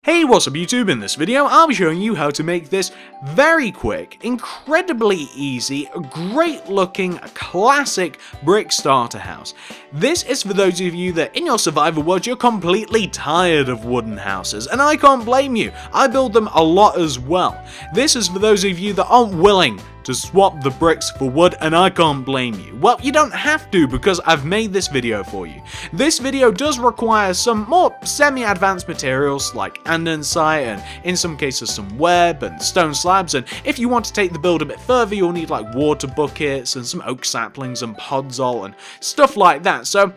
Hey, what's up YouTube? In this video, I'll be showing you how to make this very quick, incredibly easy, great looking, classic brick starter house. This is for those of you that in your survival world you're completely tired of wooden houses, and I can't blame you, I build them a lot as well. This is for those of you that aren't willing to swap the bricks for wood, and I can't blame you. Well, you don't have to because I've made this video for you. This video does require some more semi-advanced materials like andesite and in some cases some web and stone slabs, and if you want to take the build a bit further you'll need like water buckets and some oak saplings and podzol and stuff like that. So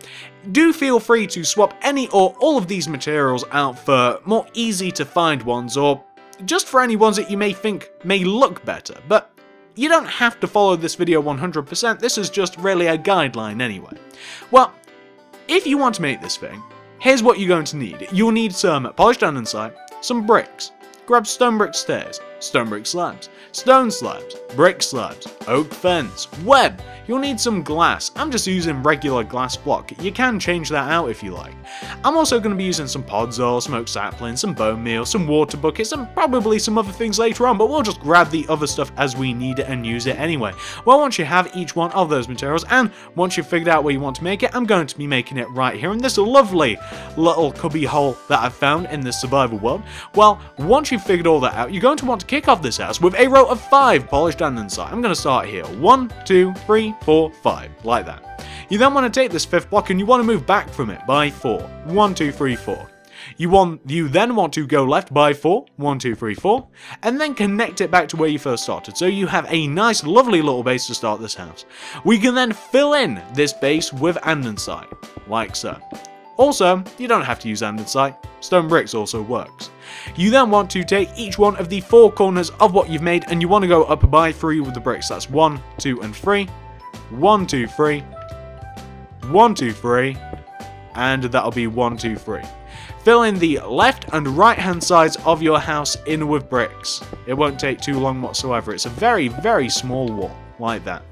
do feel free to swap any or all of these materials out for more easy to find ones, or just for any ones that you may think may look better. But you don't have to follow this video 100%, this is just really a guideline anyway. Well, if you want to make this thing, here's what you're going to need. You'll need some polished andesite, some bricks, grab stone brick stairs, stone brick slabs, stone slabs, brick slabs, oak fence, web. You'll need some glass. I'm just using regular glass block. You can change that out if you like. I'm also going to be using some podzol, some oak saplings, some bone meal, some water buckets, and probably some other things later on, but we'll just grab the other stuff as we need it and use it anyway. Well, once you have each one of those materials, and once you've figured out where you want to make it, I'm going to be making it right here in this lovely little cubby hole that I've found in this survival world. Well, once you've figured all that out, you're going to want to kick off this house with a row of 5 polished andesite. I'm going to start here. 1, 2, 3, 4, 5, like that. You then want to take this 5th block and you want to move back from it by 4. 1, 2, 3, 4. You then want to go left by 4. 1, 2, 3, 4. And then connect it back to where you first started. So you have a nice, lovely little base to start this house. We can then fill in this base with andesite, like so. Also, you don't have to use andesite. Stone bricks also works. You then want to take each one of the 4 corners of what you've made and you want to go up by 3 with the bricks. That's 1, 2, and 3. 1, 2, 3. 1, 2, 3. And that'll be 1, 2, 3. Fill in the left and right hand sides of your house in with bricks. It won't take too long whatsoever. It's a very, very small wall, like that.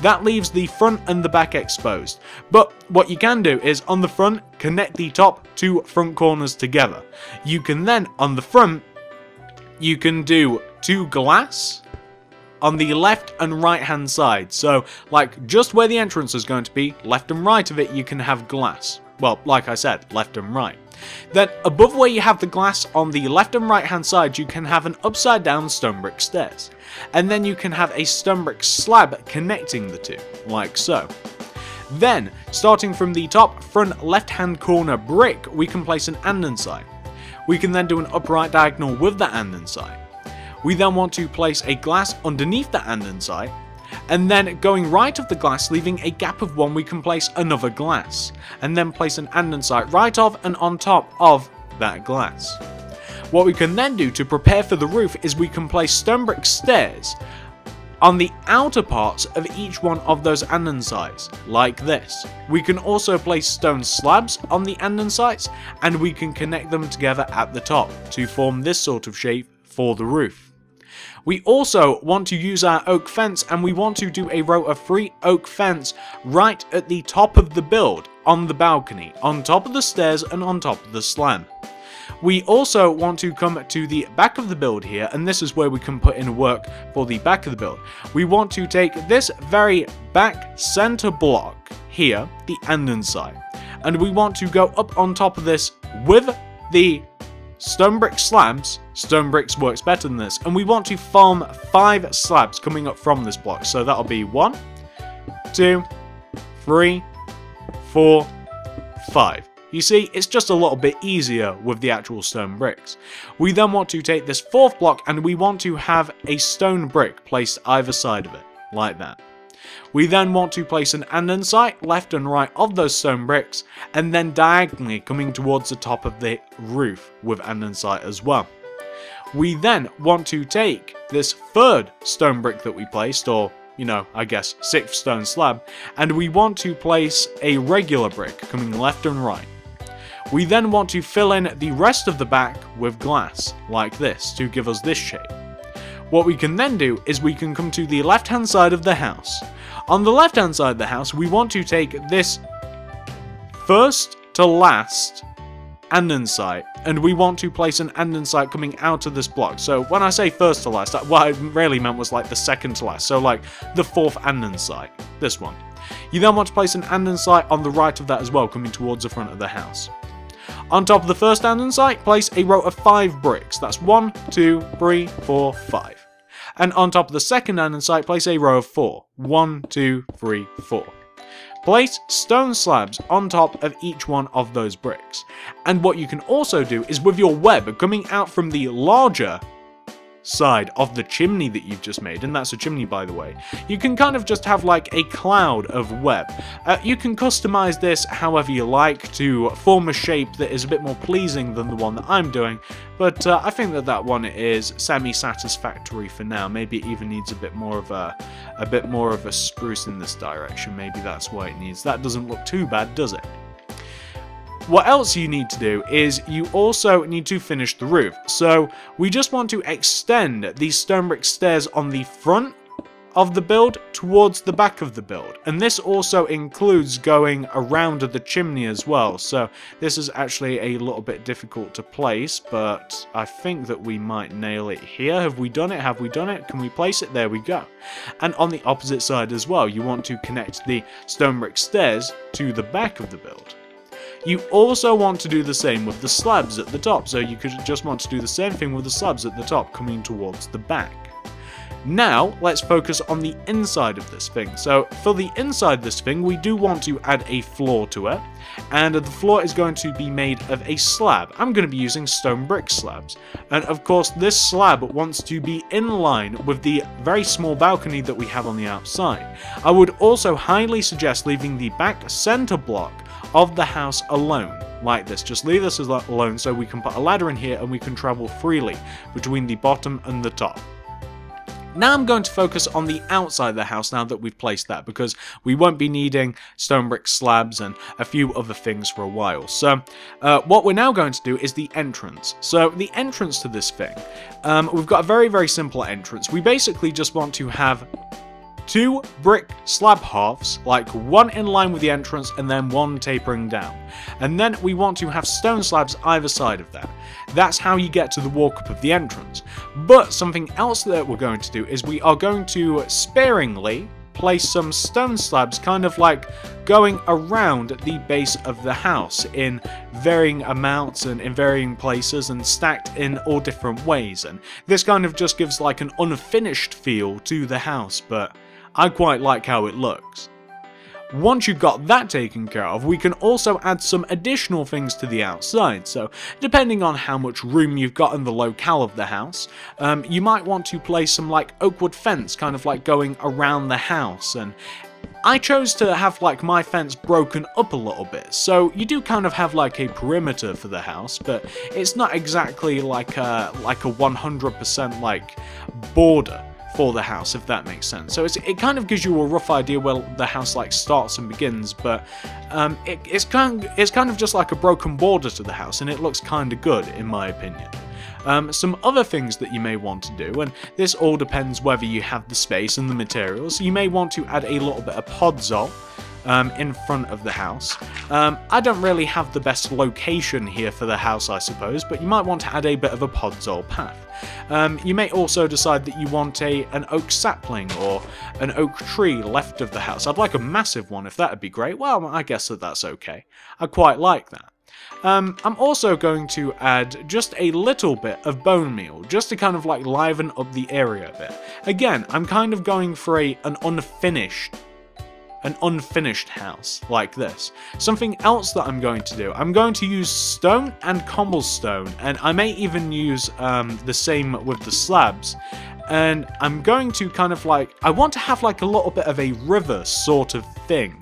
That leaves the front and the back exposed. But what you can do is on the front, connect the top 2 front corners together. You can then, on the front, you can do 2 glass on the left and right hand side. So, like just where the entrance is going to be, left and right of it, you can have glass. Well, like I said, left and right. Then above where you have the glass on the left and right hand side, you can have an upside down stone brick stairs. And then you can have a stone brick slab connecting the two, like so. Then, starting from the top front left hand corner brick, we can place an andesite. We can then do an upright diagonal with that andesite. We then want to place a glass underneath the andesite. And then going right of the glass, leaving a gap of 1, we can place another glass. And then place an andesite right of and on top of that glass. What we can then do to prepare for the roof is we can place stone brick stairs on the outer parts of each one of those andesites, like this. We can also place stone slabs on the andesites, and we can connect them together at the top to form this sort of shape for the roof. We also want to use our oak fence, and we want to do a row of 3 oak fence right at the top of the build, on the balcony, on top of the stairs and on top of the slab. We also want to come to the back of the build here, and this is where we can put in work for the back of the build. We want to take this very back center block here, the andesite, and we want to go up on top of this with the stone brick slabs. Stone bricks works better than this, and we want to form 5 slabs coming up from this block. So that'll be 1, 2, 3, 4, 5. You see, it's just a little bit easier with the actual stone bricks. We then want to take this 4th block and we want to have a stone brick placed either side of it, like that. We then want to place an andesite left and right of those stone bricks, and then diagonally coming towards the top of the roof with andesite as well. We then want to take this 3rd stone brick that we placed, or I guess 6th stone slab, and we want to place a regular brick coming left and right. We then want to fill in the rest of the back with glass, like this, to give us this shape. What we can then do is we can come to the left hand side of the house. On the left hand side of the house, we want to take this first to last andesite, and we want to place an andesite coming out of this block. So when I say first to last, what I really meant was like the second to last, so like the 4th andesite, this one. You then want to place an andesite on the right of that as well, coming towards the front of the house. On top of the first andesite, place a row of 5 bricks. That's 1, 2, 3, 4, 5. And on top of the second andesite, place a row of 4. 1, 2, 3, 4. Place stone slabs on top of each one of those bricks. And what you can also do is with your web coming out from the larger side of the chimney that you've just made, and that's a chimney by the way, you can kind of just have like a cloud of web. You can customize this however you like to form a shape that is a bit more pleasing than the one that I'm doing, but I think that that one is semi-satisfactory for now. Maybe it even needs a bit more of a spruce in this direction. Maybe that's why it needs. That doesn't look too bad, does it? What else you need to do is you also need to finish the roof. So we just want to extend these stone brick stairs on the front of the build towards the back of the build. And this also includes going around the chimney as well. So this is actually a little bit difficult to place, but I think that we might nail it here. Have we done it? Have we done it? Can we place it? There we go. And on the opposite side as well, you want to connect the stone brick stairs to the back of the build. You also want to do the same with the slabs at the top, so you could just want to do the same thing with the slabs at the top coming towards the back. Now, let's focus on the inside of this thing. So, for the inside of this thing, we do want to add a floor to it, and the floor is going to be made of a slab. I'm going to be using stone brick slabs, and of course this slab wants to be in line with the very small balcony that we have on the outside. I would also highly suggest leaving the back center block of the house alone, like this. Just leave this alone so we can put a ladder in here and we can travel freely between the bottom and the top. Now I'm going to focus on the outside of the house now that we've placed that, because we won't be needing stone brick slabs and a few other things for a while. So what we're now going to do is the entrance. So the entrance to this thing, we've got a very, very simple entrance. We basically just want to have 2 brick slab halves, like one in line with the entrance and then one tapering down. And then we want to have stone slabs either side of that. That's how you get to the walk-up of the entrance. But something else that we're going to do is we are going to sparingly place some stone slabs kind of like going around the base of the house in varying amounts and in varying places and stacked in all different ways. And this kind of just gives like an unfinished feel to the house, but I quite like how it looks. Once you've got that taken care of, we can also add some additional things to the outside. So, depending on how much room you've got in the locale of the house, you might want to place some like oak wood fence kind of like going around the house. And I chose to have like my fence broken up a little bit, so you do kind of have like a perimeter for the house, but it's not exactly like a 100% like border for the house, if that makes sense. So it kind of gives you a rough idea where the house like starts and begins, but it's kind of just like a broken border to the house, and it looks kind of good in my opinion. Some other things that you may want to do, and this all depends whether you have the space and the materials, you may want to add a little bit of podzol in front of the house. I don't really have the best location here for the house, I suppose, but you might want to add a bit of a podzol path. You may also decide that you want an oak sapling or an oak tree left of the house. I'd like a massive one if that would be great. Well, I guess that's okay. I quite like that. I'm also going to add just a little bit of bone meal, just to kind of like liven up the area a bit. Again, I'm kind of going for an unfinished house like this. Something else that I'm going to do, I'm going to use stone and cobblestone, and I may even use the same with the slabs. And I'm going to kind of like, I want to have like a little bit of a river sort of thing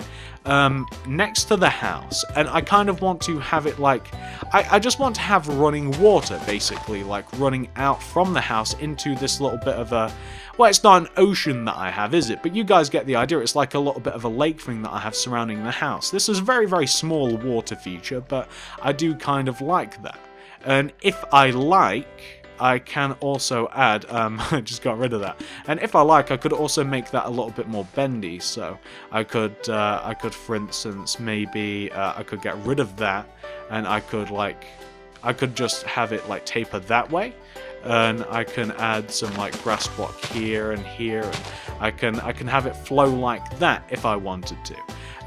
next to the house, and I kind of want to have it like, I just want to have running water basically, like running out from the house into this little bit of a, well, it's not an ocean that I have, is it? But you guys get the idea. It's like a little bit of a lake thing that I have surrounding the house. This is a very, very small water feature, but I do kind of like that. And if I like, I can also add, I just got rid of that, and if I like, I could also make that a little bit more bendy, so I could, for instance, maybe, I could get rid of that, and I could just have it, like, taper that way, and I can add some, like, grass block here, and I can have it flow like that if I wanted to.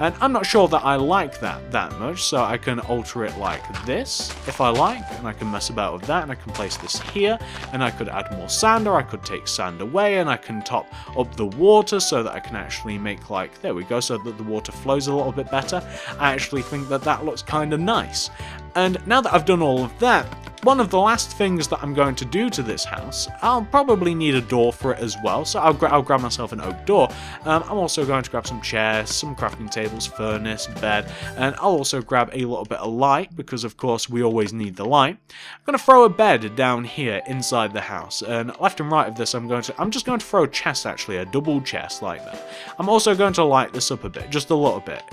And I'm not sure that I like that much, so I can alter it like this if I like, and I can mess about with that, and I can place this here, and I could add more sand, or I could take sand away, and I can top up the water so that I can actually make, like, there we go, so that the water flows a little bit better. I actually think that that looks kind of nice. And now that I've done all of that, one of the last things that I'm going to do to this house, I'll probably need a door for it as well, so I'll grab myself an oak door. I'm also going to grab some chairs, some crafting tables, furnace, bed, and I'll also grab a little bit of light, because of course we always need the light. I'm going to throw a bed down here inside the house, and left and right of this I'm just going to throw a chest, actually, a double chest like that. I'm also going to light this up a bit, just a little bit.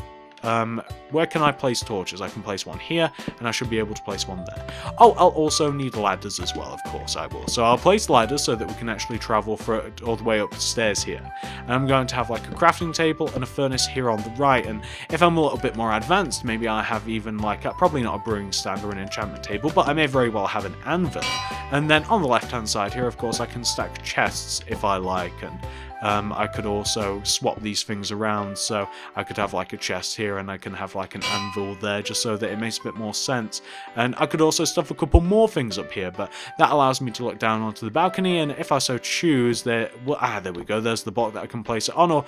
Where can I place torches? I can place one here, and I should be able to place one there. Oh, I'll also need ladders as well, of course I will. So I'll place ladders so that we can actually travel all the way upstairs here. And I'm going to have like a crafting table and a furnace here on the right, and if I'm a little bit more advanced, maybe I have even like, probably not a brewing stand or an enchantment table, but I may very well have an anvil. And then on the left hand side here, of course, I can stack chests if I like, and I could also swap these things around, so I could have like a chest here and I can have like an anvil there, just so that it makes a bit more sense. And I could also stuff a couple more things up here, but that allows me to look down onto the balcony, and if I so choose, there we go, there's the block that I can place it on, or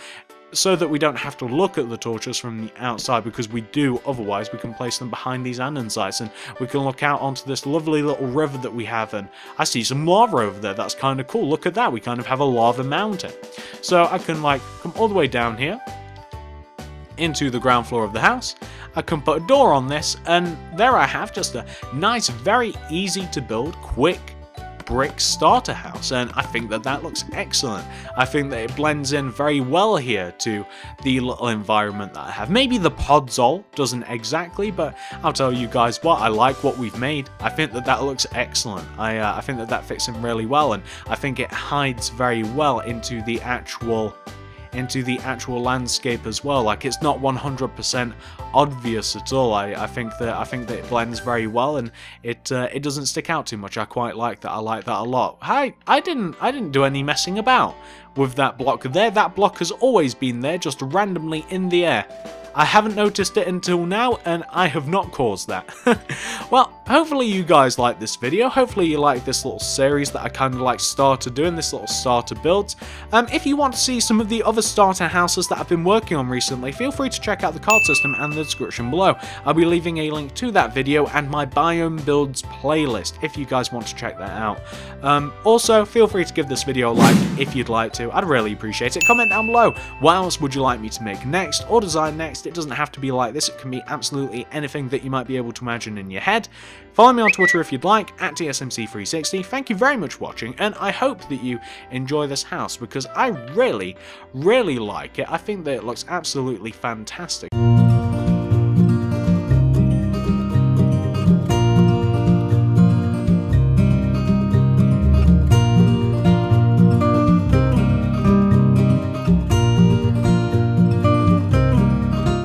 so that we don't have to look at the torches from the outside, because we do, otherwise we can place them behind these andesites, and we can look out onto this lovely little river that we have, and I see some lava over there. That's kind of cool. Look at that, we kind of have a lava mountain. So I can like come all the way down here into the ground floor of the house. I can put a door on this, and there I have just a nice, very easy to build, quick brick starter house, and I think that that looks excellent. I think that it blends in very well here to the little environment that I have. Maybe the podzol doesn't exactly, but I'll tell you guys what, I like what we've made. I think that that looks excellent. I think that that fits in really well, and I think it hides very well into the actual landscape as well. Like, it's not 100% obvious at all. I think that it blends very well, and it doesn't stick out too much. I quite like that. I like that a lot. I didn't do any messing about with that block there. That block has always been there, just randomly in the air. I haven't noticed it until now, and I have not caused that. Well, hopefully you guys like this video. Hopefully you like this little series that I kind of like started doing, this little starter builds. If you want to see some of the other starter houses that I've been working on recently, feel free to check out the card system and the description below. I'll be leaving a link to that video and my biome builds playlist if you guys want to check that out. Also, feel free to give this video a like if you'd like to. I'd really appreciate it. Comment down below, what else would you like me to make next or design next? It doesn't have to be like this, it can be absolutely anything that you might be able to imagine in your head. Follow me on Twitter if you'd like, at TSMC360. Thank you very much for watching, and I hope that you enjoy this house, because I really, really like it. I think that it looks absolutely fantastic.